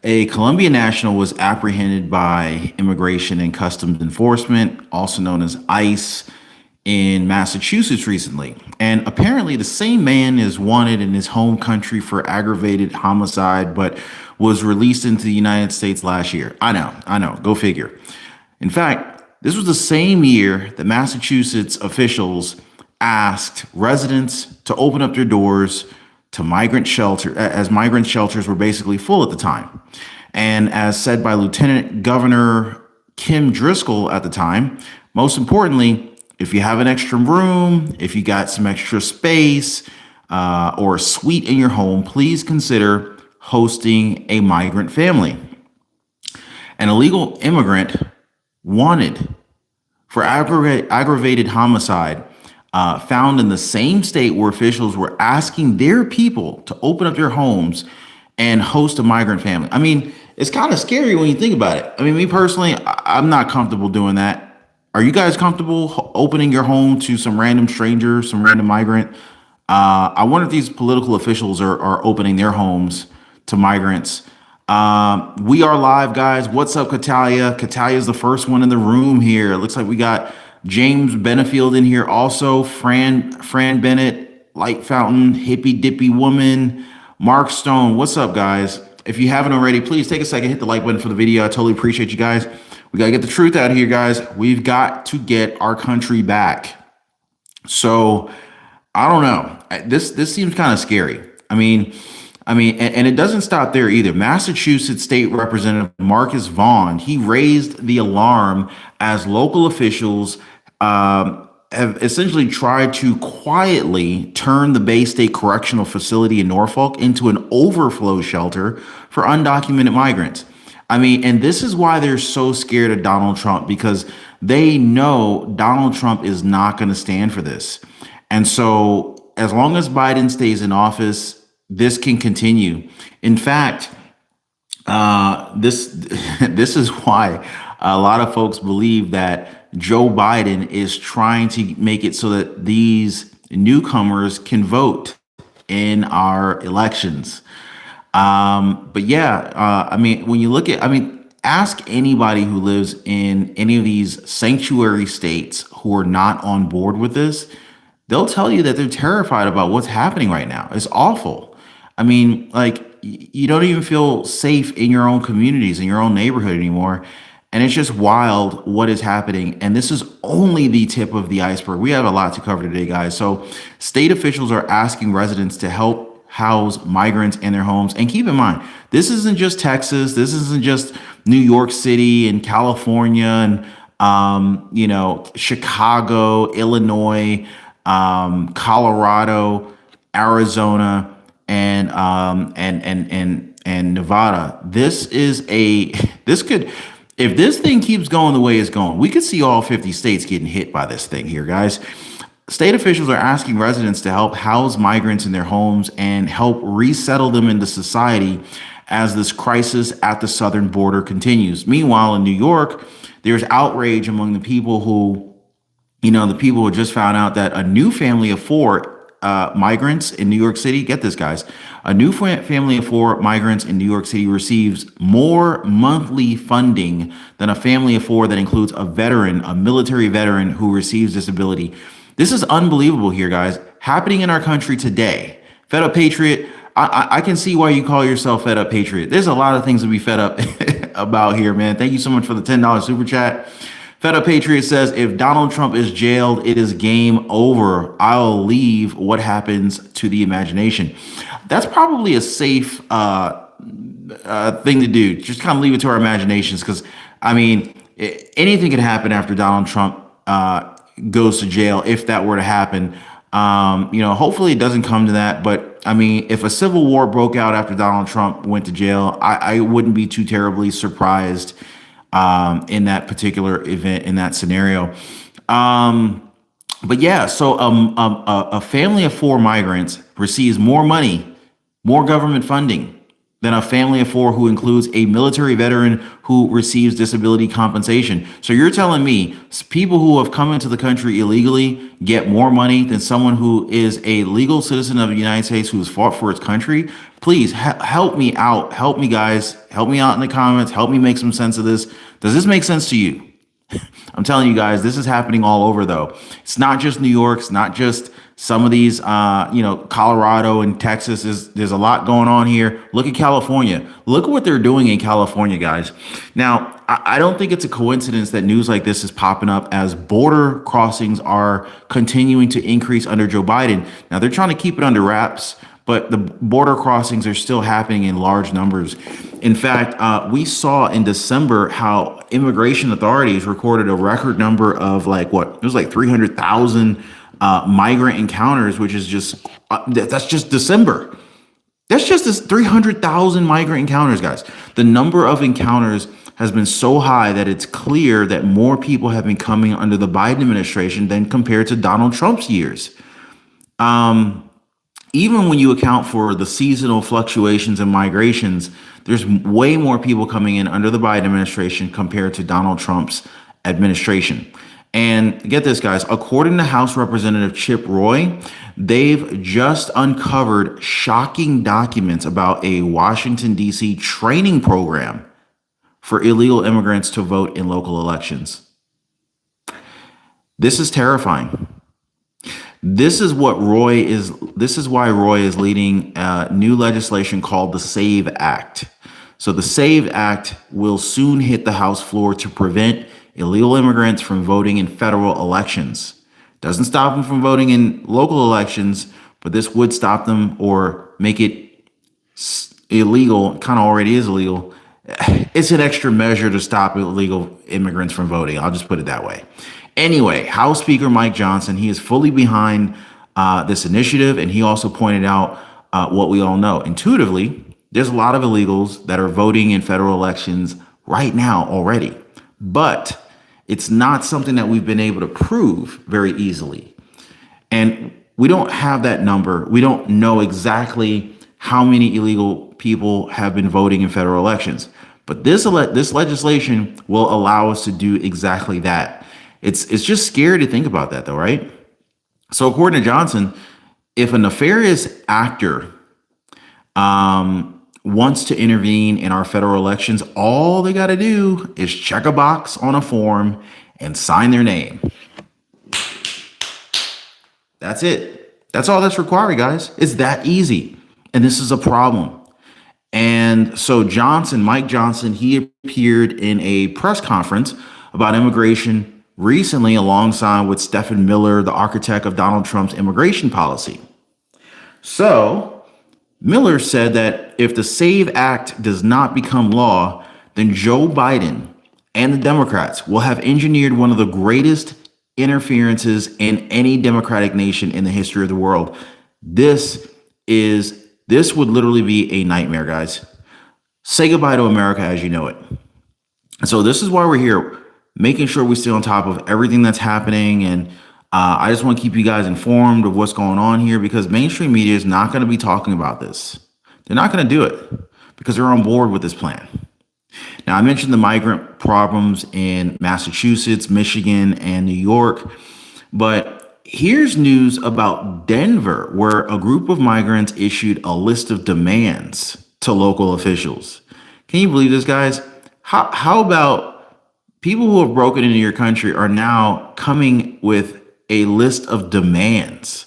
A Colombian national was apprehended by Immigration and Customs Enforcement, also known as ICE, in Massachusetts recently. And apparently, the same man is wanted in his home country for aggravated homicide, but was released into the United States last year. I know, go figure. In fact, this was the same year that Massachusetts officials asked residents to open up their doors to migrant shelter, as migrant shelters were basically full at the time. And as said by Lieutenant Governor Kim Driscoll at the time, most importantly, if you have an extra room, if you got some extra space, or a suite in your home, please consider hosting a migrant family. An illegal immigrant wanted for aggravated homicide, found in the same state where officials were asking their people to open up their homes and host a migrant family. I mean, it's kind of scary when you think about it. I mean, me personally, I'm not comfortable doing that. Are you guys comfortable opening your home to some random stranger, some random migrant? I wonder if these political officials are opening their homes to migrants. We are live, guys. What's up, Catalia? Catalia is the first one in the room here. It looks like we got James Benefield in here also. Fran Bennett, Light Fountain, Hippie Dippy Woman, Mark Stone. What's up, guys? If you haven't already, please take a second, hit the like button for the video. I totally appreciate you guys. We got to get the truth out here, guys. We've got to get our country back. So I don't know. This seems kind of scary. And it doesn't stop there either. Massachusetts State Representative Marcus Vaughn, he raised the alarm as local officials have essentially tried to quietly turn the Bay State Correctional Facility in Norfolk into an overflow shelter for undocumented migrants. And this is why they're so scared of Donald Trump, because they know Donald Trump is not going to stand for this. And so as long as Biden stays in office, this can continue. In fact, this this is why a lot of folks believe that Joe Biden is trying to make it so that these newcomers can vote in our elections. But yeah, when you look at, ask anybody who lives in any of these sanctuary states who are not on board with this. They'll tell you that they're terrified about what's happening right now. It's awful. You don't even feel safe in your own communities, in your own neighborhood anymore. And it's just wild what is happening. And this is only the tip of the iceberg. We have a lot to cover today, guys. So state officials are asking residents to help house migrants in their homes. And keep in mind, this isn't just Texas. This isn't just New York City and California and, Chicago, Illinois, Colorado, Arizona, and Nevada. If this thing keeps going the way it's going, we could see all 50 states getting hit by this thing here, guys. State officials are asking residents to help house migrants in their homes and help resettle them into society as this crisis at the southern border continues. Meanwhile, in New York, there's outrage among the people who just found out that a new family of four migrants in New York City, get this, guys, a new family of four migrants in New York City receives more monthly funding than a family of four that includes a military veteran who receives disability. This is unbelievable here, guys, happening in our country today. Fed Up Patriot, I can see why you call yourself Fed Up Patriot. There's a lot of things to be fed up about here, man. Thank you so much for the $10 super chat. Fed Up Patriot says, if Donald Trump is jailed, it is game over. I'll leave. What happens to the imagination? That's probably a safe thing to do. Just kind of leave it to our imaginations, because, anything could happen after Donald Trump goes to jail, if that were to happen. Hopefully it doesn't come to that. But, if a civil war broke out after Donald Trump went to jail, I wouldn't be too terribly surprised in that particular event, in that scenario. But yeah, so a family of four migrants receives more money, more government funding than a family of four who includes a military veteran who receives disability compensation. So you're telling me people who have come into the country illegally get more money than someone who is a legal citizen of the United States who has fought for its country? Please help me out. Help me, guys. Help me out in the comments. Help me make some sense of this. Does this make sense to you? I'm telling you guys, this is happening all over, though. It's not just New York. It's not just some of these, Colorado and Texas. There's a lot going on here. Look at California. Look at what they're doing in California, guys. Now, I don't think it's a coincidence that news like this is popping up as border crossings are continuing to increase under Joe Biden. Now, they're trying to keep it under wraps, but the border crossings are still happening in large numbers. In fact, we saw in December how immigration authorities recorded a record number of it was like 300,000 migrant encounters, which is that's just December. That's just this 300,000 migrant encounters, guys. The number of encounters has been so high that it's clear that more people have been coming under the Biden administration than compared to Donald Trump's years. Even when you account for the seasonal fluctuations in migrations, there's way more people coming in under the Biden administration compared to Donald Trump's administration. And get this, guys, according to House Representative Chip Roy, they've just uncovered shocking documents about a Washington, D.C. training program for illegal immigrants to vote in local elections. This is terrifying. This is why Roy is leading new legislation called the SAVE Act. So the SAVE Act will soon hit the House floor to prevent illegal immigrants from voting in federal elections. Doesn't stop them from voting in local elections, but this would stop them or make it illegal. It kind of already is illegal. It's an extra measure to stop illegal immigrants from voting. I'll just put it that way. Anyway, House Speaker Mike Johnson, he is fully behind this initiative, and he also pointed out what we all know. Intuitively, there's a lot of illegals that are voting in federal elections right now already, but it's not something that we've been able to prove very easily. And we don't have that number. We don't know exactly how many illegal people have been voting in federal elections, but this legislation will allow us to do exactly that. It's just scary to think about that, though, right? So according to Johnson, if a nefarious actor wants to intervene in our federal elections, all they got to do is check a box on a form and sign their name. That's it. That's all that's required, guys. It's that easy. And this is a problem. And so Mike Johnson, he appeared in a press conference about immigration recently alongside with Stephen Miller, the architect of Donald Trump's immigration policy. So Miller said that if the SAVE Act does not become law, then Joe Biden and the Democrats will have engineered one of the greatest interferences in any democratic nation in the history of the world. This would literally be a nightmare, guys. Say goodbye to America as you know it. So this is why we're here, making sure we stay on top of everything that's happening. And I just want to keep you guys informed of what's going on here, because mainstream media is not going to be talking about this. They're not going to do it because they're on board with this plan. Now, I mentioned the migrant problems in Massachusetts, Michigan, and New York, but here's news about Denver, where a group of migrants issued a list of demands to local officials. Can you believe this, guys? How about people who have broken into your country are now coming with a list of demands,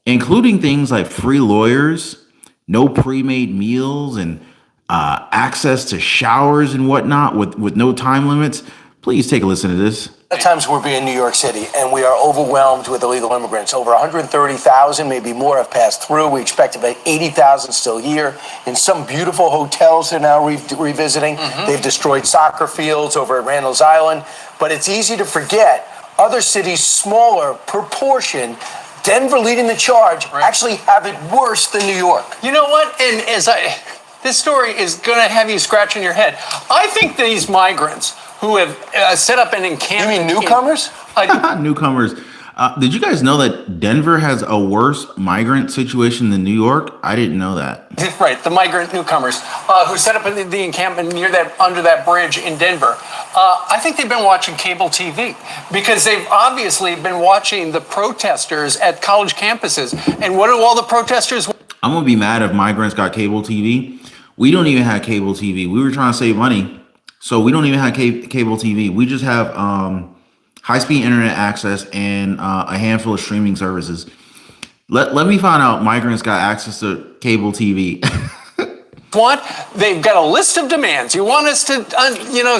including things like free lawyers, no pre-made meals, and access to showers and whatnot with no time limits? Please take a listen to this. At times we're in New York City, and we are overwhelmed with illegal immigrants. Over 130,000, maybe more, have passed through. We expect about 80,000 still here. In some beautiful hotels they're now revisiting. They've destroyed soccer fields over at Randall's Island. But it's easy to forget other cities, smaller proportion, Denver leading the charge, actually have it worse than New York. You know what? And this story is going to have you scratching your head. I think these migrants who have set up an encampment. You mean newcomers? Newcomers. Did you guys know that Denver has a worse migrant situation than New York? I didn't know that. Right, the migrant newcomers who set up the encampment near that under that bridge in Denver. I think they've been watching cable TV because they've obviously been watching the protesters at college campuses. And what do all the protesters? I'm gonna be mad if migrants got cable TV. We don't even have cable TV. We were trying to save money, so we don't even have cable TV. We just have high-speed internet access and a handful of streaming services. Let me find out migrants got access to cable TV. They've got a list of demands. You want us to,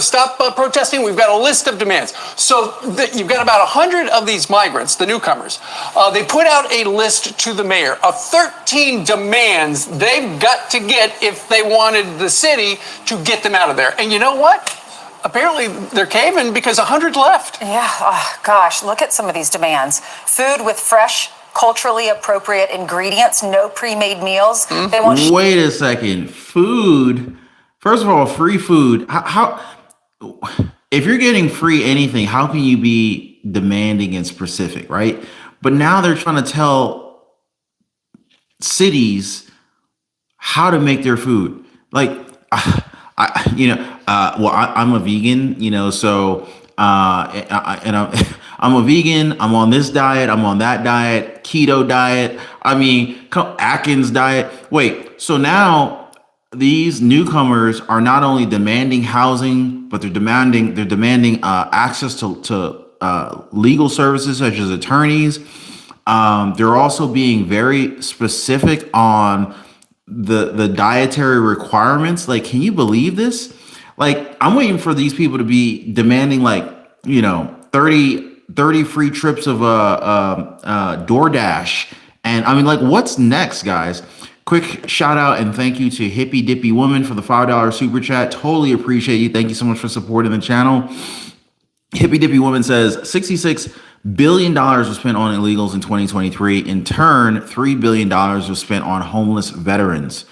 stop protesting? We've got a list of demands. So you've got about 100 of these migrants, the newcomers. They put out a list to the mayor of 13 demands they've got to get if they wanted the city to get them out of there. And you know what? Apparently they're caving because 100 left. Yeah, oh, gosh, look at some of these demands. Food with fresh, culturally appropriate ingredients, no pre-made meals. They want. Wait a second. Food. First of all, free food. How if you're getting free anything, how can you be demanding and specific, right? But now they're trying to tell cities how to make their food. Like, I'm a vegan, so I'm a vegan. I'm on this diet. I'm on that diet. Keto diet. Atkins diet. Wait, so now these newcomers are not only demanding housing, but they're demanding access to legal services such as attorneys. They're also being very specific on the dietary requirements. Like, can you believe this? Like, I'm waiting for these people to be demanding 30 free trips of DoorDash. And what's next, guys? Quick shout out and thank you to Hippy Dippy Woman for the $5 super chat. Totally appreciate you. Thank you so much for supporting the channel. Hippy Dippy Woman says $66 billion was spent on illegals in 2023. In turn, $3 billion was spent on homeless veterans.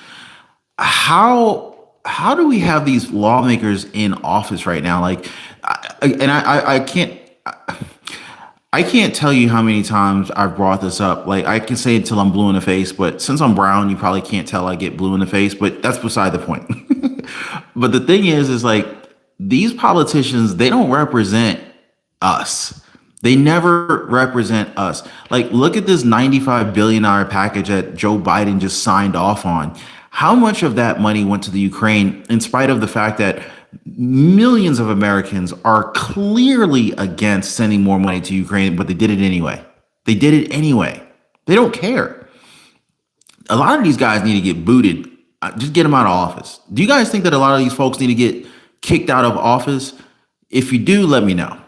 How do we have these lawmakers in office right now? I can't tell you how many times I've brought this up. Like, I can say it till I'm blue in the face, but since I'm brown, you probably can't tell I get blue in the face, but that's beside the point. But the thing is these politicians, they don't represent us. They never represent us. Like, look at this $95 billion package that Joe Biden just signed off on. How much of that money went to the Ukraine, in spite of the fact that millions of Americans are clearly against sending more money to Ukraine, but they did it anyway. They did it anyway. They don't care. A lot of these guys need to get booted. Just get them out of office. Do you guys think that a lot of these folks need to get kicked out of office? If you do, let me know.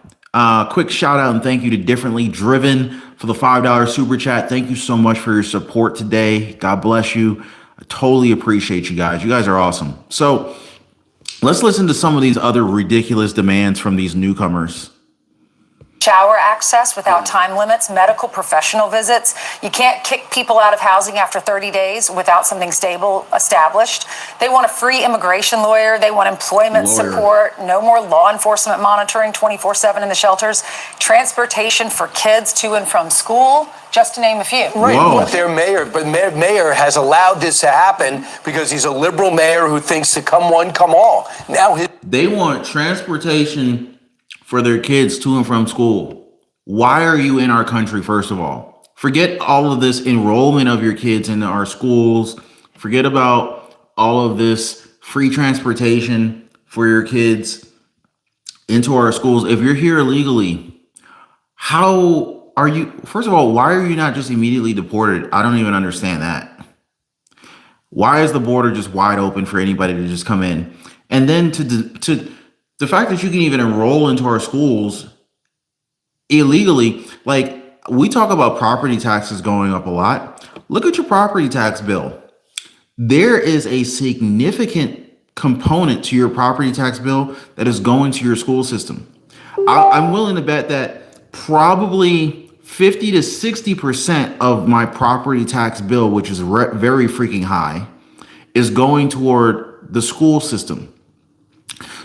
Quick shout out and thank you to Differently Driven for the $5 super chat. Thank you so much for your support today. God bless you. I totally appreciate you guys. You guys are awesome. So let's listen to some of these other ridiculous demands from these newcomers. Shower access without time limits, medical professional visits. You can't kick people out of housing after 30 days without something stable established. They want a free immigration lawyer. They want employment support. No more law enforcement monitoring 24/7 in the shelters. Transportation for kids to and from school, just to name a few. Right, Whoa. but mayor has allowed this to happen because he's a liberal mayor who thinks to come one, come all. Now they want transportation for their kids to and from school. Why are you in our country, first of all? Forget all of this enrollment of your kids into our schools. Forget about all of this free transportation for your kids into our schools. If you're here illegally, how are you? First of all, why are you not just immediately deported? I don't even understand that. Why is the border just wide open for anybody to just come in? And then to the fact that you can even enroll into our schools illegally, like, we talk about property taxes going up a lot. Look at your property tax bill. There is a significant component to your property tax bill that is going to your school system. I'm willing to bet that probably 50 to 60% of my property tax bill, which is very freaking high, is going toward the school system.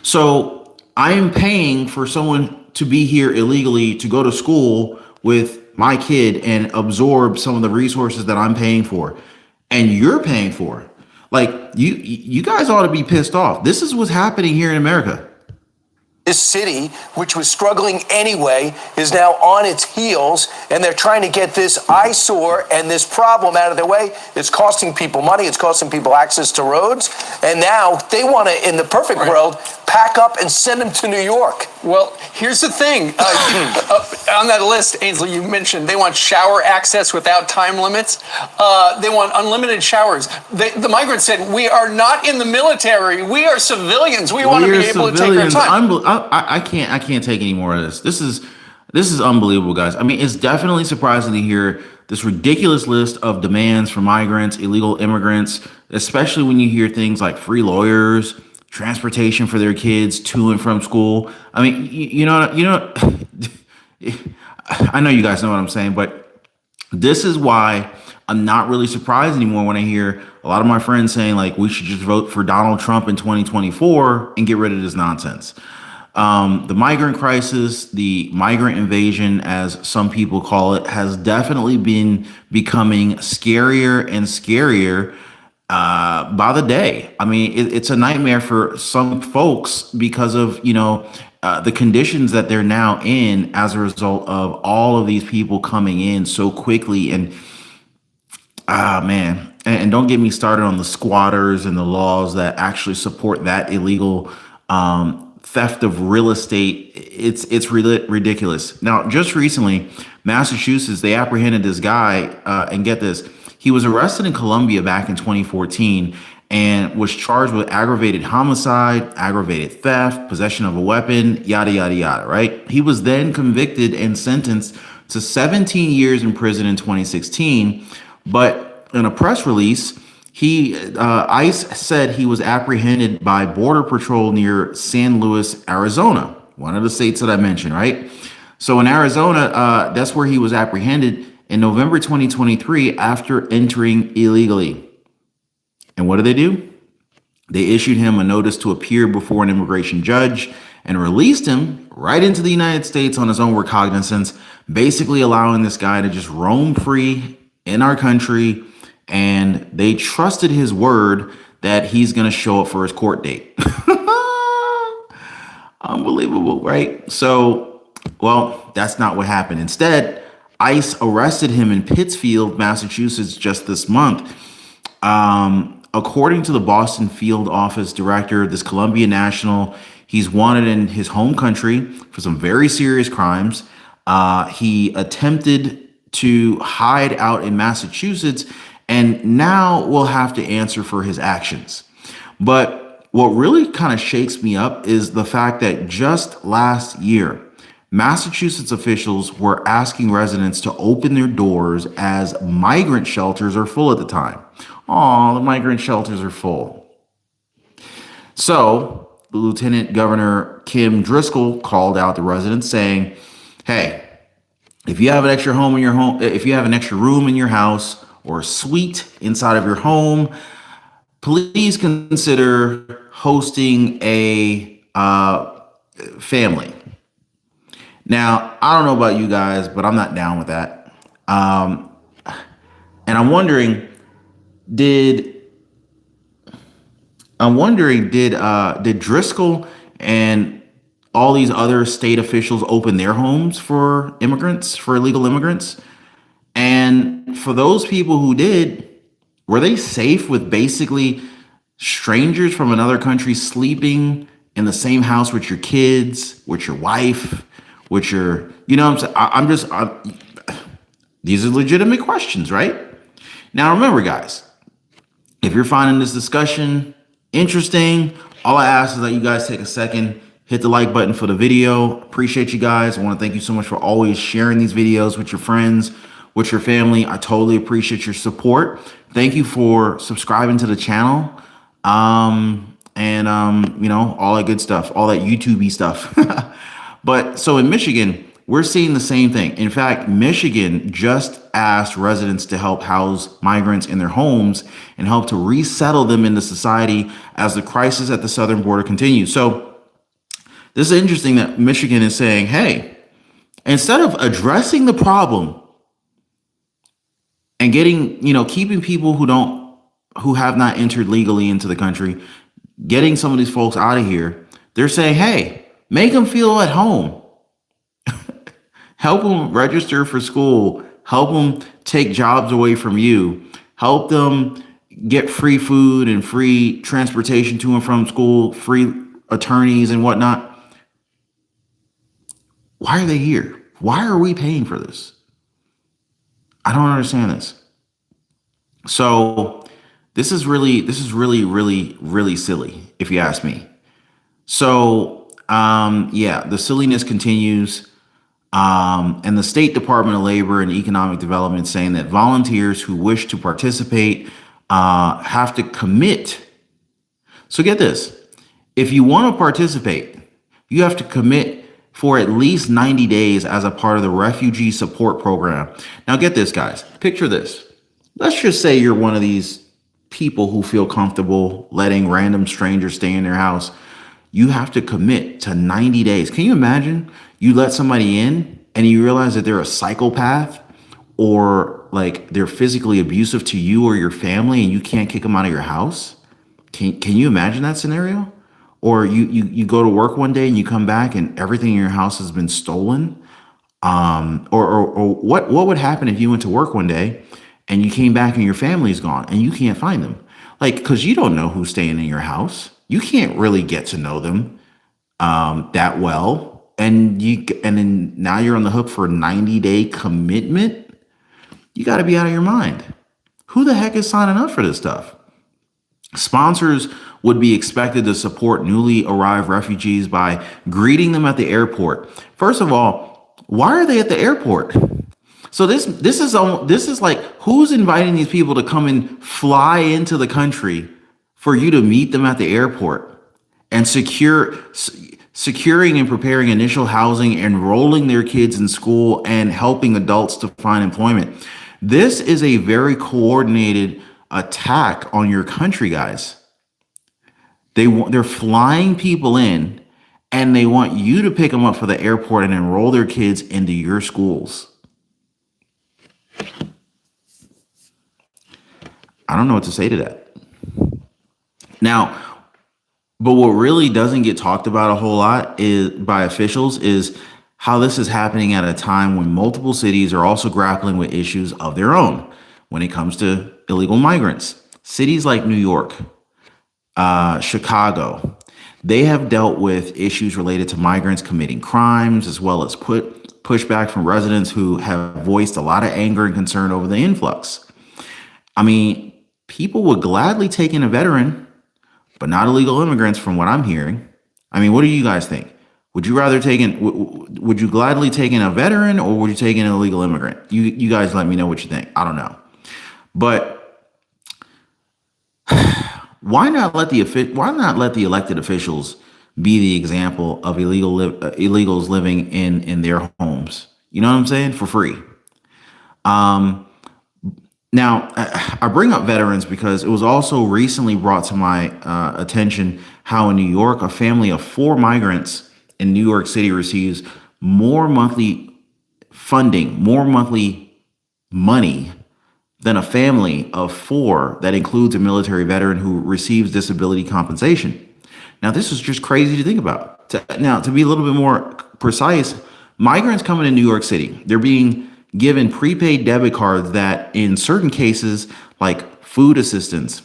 So I am paying for someone to be here illegally to go to school with my kid and absorb some of the resources that I'm paying for and you're paying for. Like you guys ought to be pissed off. This is what's happening here in America. This city, which was struggling anyway, is now on its heels, and they're trying to get this eyesore and this problem out of their way. It's costing people money. It's costing people access to roads. And now they want to, in the perfect world, pack up and send them to New York. Well, here's the thing. On that list, Ainsley, you mentioned they want shower access without time limits. They want unlimited showers. The migrants said, we are not in the military. We are civilians. We want to be able to take our time. I can't take any more of this. This is unbelievable, guys. I mean, it's definitely surprising to hear this ridiculous list of demands for migrants, illegal immigrants, especially when you hear things like free lawyers, transportation for their kids to and from school. I mean, you know, I know you guys know what I'm saying, but this is why I'm not really surprised anymore when I hear a lot of my friends saying like we should just vote for Donald Trump in 2024 and get rid of this nonsense. The migrant crisis, the migrant invasion, as some people call it, has definitely been becoming scarier and scarier by the day. I mean, it's a nightmare for some folks because of, the conditions that they're now in as a result of all of these people coming in so quickly. And man, and don't get me started on the squatters and the laws that actually support that illegal theft of real estate. It's ridiculous. Now, just recently, Massachusetts, they apprehended this guy, and get this, he was arrested in Colombia back in 2014 and was charged with aggravated homicide, aggravated theft, possession of a weapon, yada, yada, yada, right? He was then convicted and sentenced to 17 years in prison in 2016. But in a press release, ICE said he was apprehended by Border Patrol near San Luis, Arizona, one of the states that I mentioned, right? So in Arizona, that's where he was apprehended in November 2023 after entering illegally. And what did they do? They issued him a notice to appear before an immigration judge and released him right into the United States on his own recognizance, basically allowing this guy to just roam free in our country. And they trusted his word that he's going to show up for his court date. Unbelievable, right? So, well, that's not what happened. Instead, ICE arrested him in Pittsfield, Massachusetts, just this month. According to the Boston field office director, this Colombian national, he's wanted in his home country for some very serious crimes. He attempted to hide out in Massachusetts and now will have to answer for his actions. But what really kind of shakes me up is the fact that just last year, Massachusetts officials were asking residents to open their doors as migrant shelters are full at the time. Oh, the migrant shelters are full. So Lieutenant Governor Kim Driscoll called out the residents saying, hey, if you have an extra home in your home, if you have an extra room in your house or a suite inside of your home, please consider hosting a family. Now, I don't know about you guys, but I'm not down with that. And I'm wondering, did Driscoll and all these other state officials open their homes for immigrants, for illegal immigrants? And for those people who did, were they safe with basically strangers from another country sleeping in the same house with your kids, with your wife, with your, what I'm saying? These are legitimate questions, right? Now, remember, guys, if you're finding this discussion interesting, all I ask is that you guys take a second, hit the like button for the video. Appreciate you guys. I want to thank you so much for always sharing these videos with your friends, with your family. I totally appreciate your support. Thank you for subscribing to the channel. All that good stuff, all that YouTube-y stuff. But so in Michigan, we're seeing the same thing. In fact, Michigan just asked residents to help house migrants in their homes and help to resettle them into society as the crisis at the southern border continues. So this is interesting that Michigan is saying, hey, instead of addressing the problem and getting, keeping people who have not entered legally into the country, getting some of these folks out of here. They're saying, hey, make them feel at home. Help them register for school. Help them take jobs away from you. Help them get free food and free transportation to and from school, free attorneys and whatnot. Why are they here? Why are we paying for this? I don't understand this. So this is really, really silly, if you ask me. So, the silliness continues. And the State Department of Labor and Economic Development saying that volunteers who wish to participate have to commit. So get this. If you want to participate, you have to commit for at least 90 days as a part of the refugee support program. Now get this, guys. Picture this. Let's just say you're one of these people who feel comfortable letting random strangers stay in their house. You have to commit to 90 days. Can you imagine? You let somebody in and you realize that they're a psychopath or like they're physically abusive to you or your family and you can't kick them out of your house. Can you imagine that scenario? Or you go to work one day and you come back and everything in your house has been stolen. Or what would happen if you went to work one day and you came back and your family's gone and you can't find them? Like, because you don't know who's staying in your house. You can't really get to know them that well. And then now you're on the hook for a 90-day commitment. You got to be out of your mind. Who the heck is signing up for this stuff? Sponsors would be expected to support newly arrived refugees by greeting them at the airport. First of all, why are they at the airport? So this is like, who's inviting these people to come and fly into the country for you to meet them at the airport and securing and preparing initial housing, enrolling their kids in school, and helping adults to find employment. This is a very coordinated attack on your country, guys. They're flying people in and they want you to pick them up for the airport and enroll their kids into your schools. I don't know what to say to that. Now, but what really doesn't get talked about a whole lot is by officials is how this is happening at a time when multiple cities are also grappling with issues of their own when it comes to illegal migrants. Cities like New York, Chicago, they have dealt with issues related to migrants committing crimes, as well as pushback from residents who have voiced a lot of anger and concern over the influx. I mean, people would gladly take in a veteran, but not illegal immigrants, from what I'm hearing. I mean, what do you guys think? Would you rather would you gladly take in a veteran or would you take in an illegal immigrant? You guys let me know what you think. I don't know. But why not let the elected officials be the example of illegals living in their homes? You know what I'm saying? For free. Now, I bring up veterans because it was also recently brought to my attention how in New York, a family of 4 migrants in New York City receives more monthly funding, more monthly money than a family of 4 that includes a military veteran who receives disability compensation. Now, this is just crazy to think about. To be a little bit more precise, migrants coming to New York City, they're being given prepaid debit cards that in certain cases, like food assistance,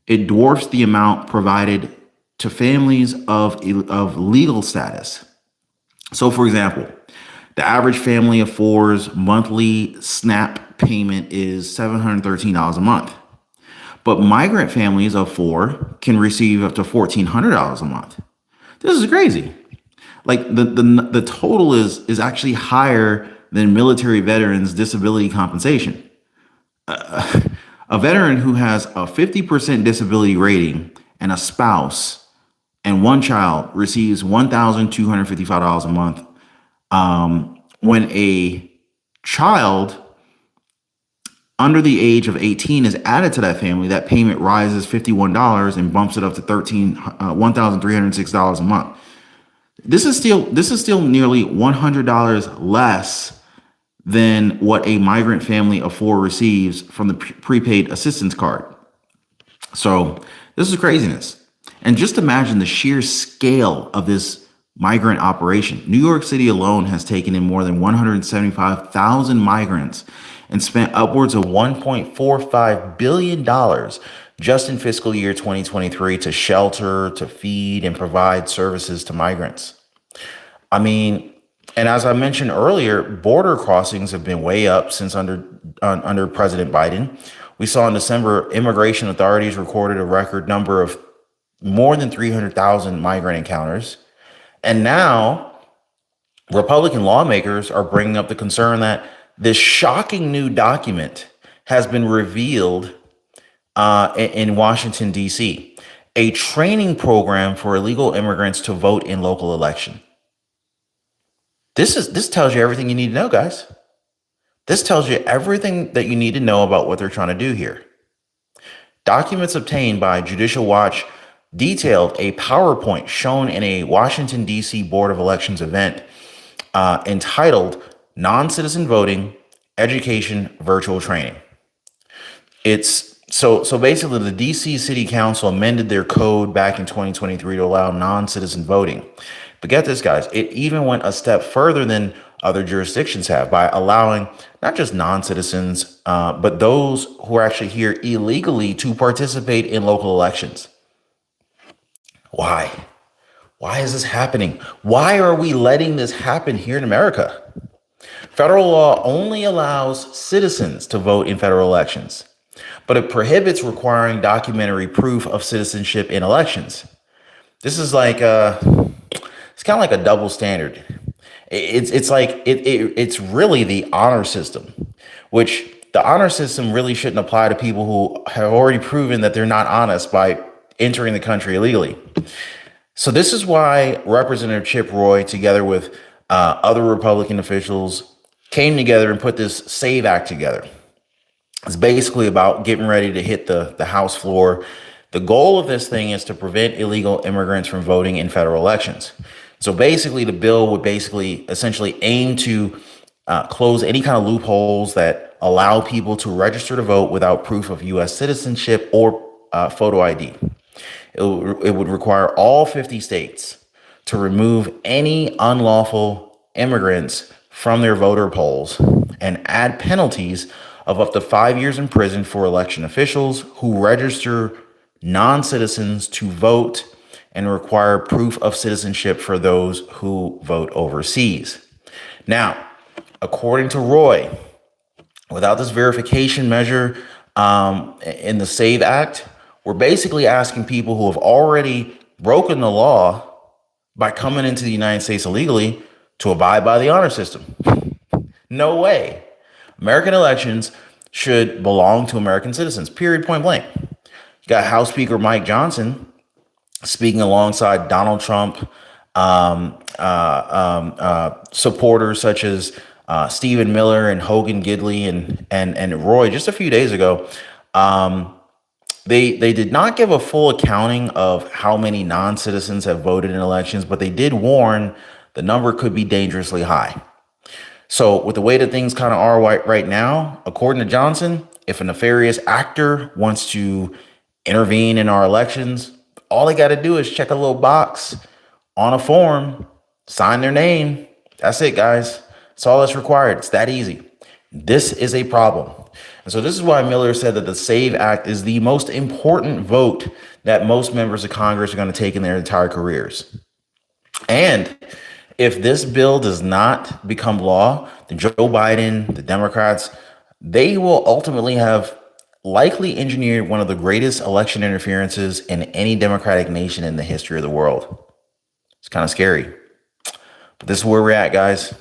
it dwarfs the amount provided to families of legal status. So for example, the average family of 4's monthly SNAP payment is $713 a month. But migrant families of 4 can receive up to $1,400 a month. This is crazy. Like the total is actually higher than military veterans' disability compensation. A veteran who has a 50% disability rating and a spouse and 1 child receives $1,255 a month. When a child under the age of 18 is added to that family, that payment rises $51 and bumps it up to $1,306 a month. This is still nearly $100 less than what a migrant family of four receives from the prepaid assistance card. So this is craziness. And just imagine the sheer scale of this migrant operation. New York City alone has taken in more than 175,000 migrants and spent upwards of $1.45 billion just in fiscal year 2023 to shelter, to feed, and provide services to migrants. I mean, and as I mentioned earlier, border crossings have been way up since under President Biden. We saw in December, immigration authorities recorded a record number of more than 300,000 migrant encounters. And now Republican lawmakers are bringing up the concern that this shocking new document has been revealed in Washington, D.C., a training program for illegal immigrants to vote in local election. This tells you everything you need to know, guys. This tells you everything that you need to know about what they're trying to do here. Documents obtained by Judicial Watch detailed a PowerPoint shown in a Washington, D.C. Board of Elections event entitled Non-Citizen Voting, Education, Virtual Training. It's so basically the D.C. City Council amended their code back in 2023 to allow non-citizen voting. But get this, guys, it even went a step further than other jurisdictions have by allowing not just non-citizens, but those who are actually here illegally to participate in local elections. Why? Why is this happening? Why are we letting this happen here in America? Federal law only allows citizens to vote in federal elections, but it prohibits requiring documentary proof of citizenship in elections. This is like it's kind of like a double standard. It's really the honor system, which the honor system really shouldn't apply to people who have already proven that they're not honest by entering the country illegally. So this is why Representative Chip Roy, together with other Republican officials, came together and put this SAVE Act together. It's basically about getting ready to hit the House floor. The goal of this thing is to prevent illegal immigrants from voting in federal elections. So basically, the bill would essentially aim to close any kind of loopholes that allow people to register to vote without proof of U.S. citizenship or photo ID. It would require all 50 states to remove any unlawful immigrants from their voter polls and add penalties of up to 5 years in prison for election officials who register non-citizens to vote and require proof of citizenship for those who vote overseas. Now, according to Roy, without this verification measure in the SAVE Act, we're basically asking people who have already broken the law by coming into the United States illegally to abide by the honor system. No way. American elections should belong to American citizens, period, point blank. You got House Speaker Mike Johnson speaking alongside Donald Trump, supporters such as Stephen Miller and Hogan Gidley and Roy just a few days ago. They did not give a full accounting of how many non-citizens have voted in elections, but they did warn the number could be dangerously high. So with the way that things kind of are right now, according to Johnson, if a nefarious actor wants to intervene in our elections, all they got to do is check a little box on a form, sign their name. That's it, guys. That's all that's required. It's that easy. This is a problem. And so this is why Miller said that the SAVE Act is the most important vote that most members of Congress are going to take in their entire careers. And if this bill does not become law, then Joe Biden, the Democrats, they will ultimately have likely engineered one of the greatest election interferences in any democratic nation in the history of the world. It's kind of scary. But this is where we're at, guys.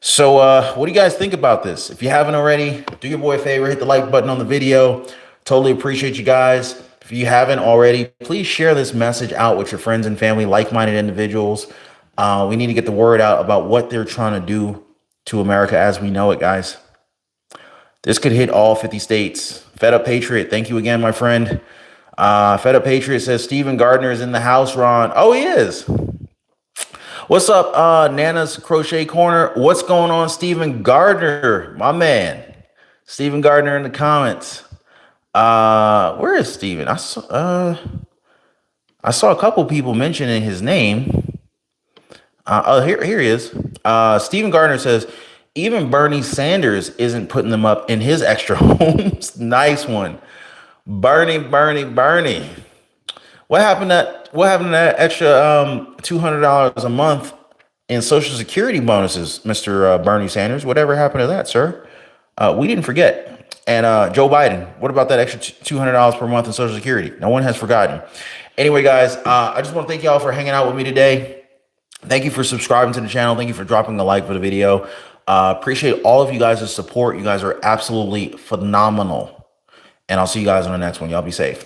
So what do you guys think about this? If you haven't already, do your boy a favor, hit the like button on the video. Totally appreciate you guys. If you haven't already, please share this message out with your friends and family, like-minded individuals. We need to get the word out about what they're trying to do to America as we know it, guys. This could hit all 50 states. Fed Up Patriot, thank you again, my friend. Fed Up Patriot says Stephen Gardner is in the house, Ron. Oh, he is. What's up, Nana's Crochet Corner? What's going on, Stephen Gardner, my man? Stephen Gardner in the comments. Where is Stephen? I saw a couple people mentioning his name. Here he is. Stephen Gardner says, even Bernie Sanders isn't putting them up in his extra homes. Nice one. Bernie. What happened to that extra $200 a month in Social Security bonuses, Mr. Bernie Sanders? Whatever happened to that, sir? We didn't forget. And Joe Biden, what about that extra $200 per month in Social Security? No one has forgotten. Anyway, guys, I just want to thank y'all for hanging out with me today. Thank you for subscribing to the channel. Thank you for dropping a like for the video. Appreciate all of you guys' support. You guys are absolutely phenomenal. And I'll see you guys on the next one. Y'all be safe.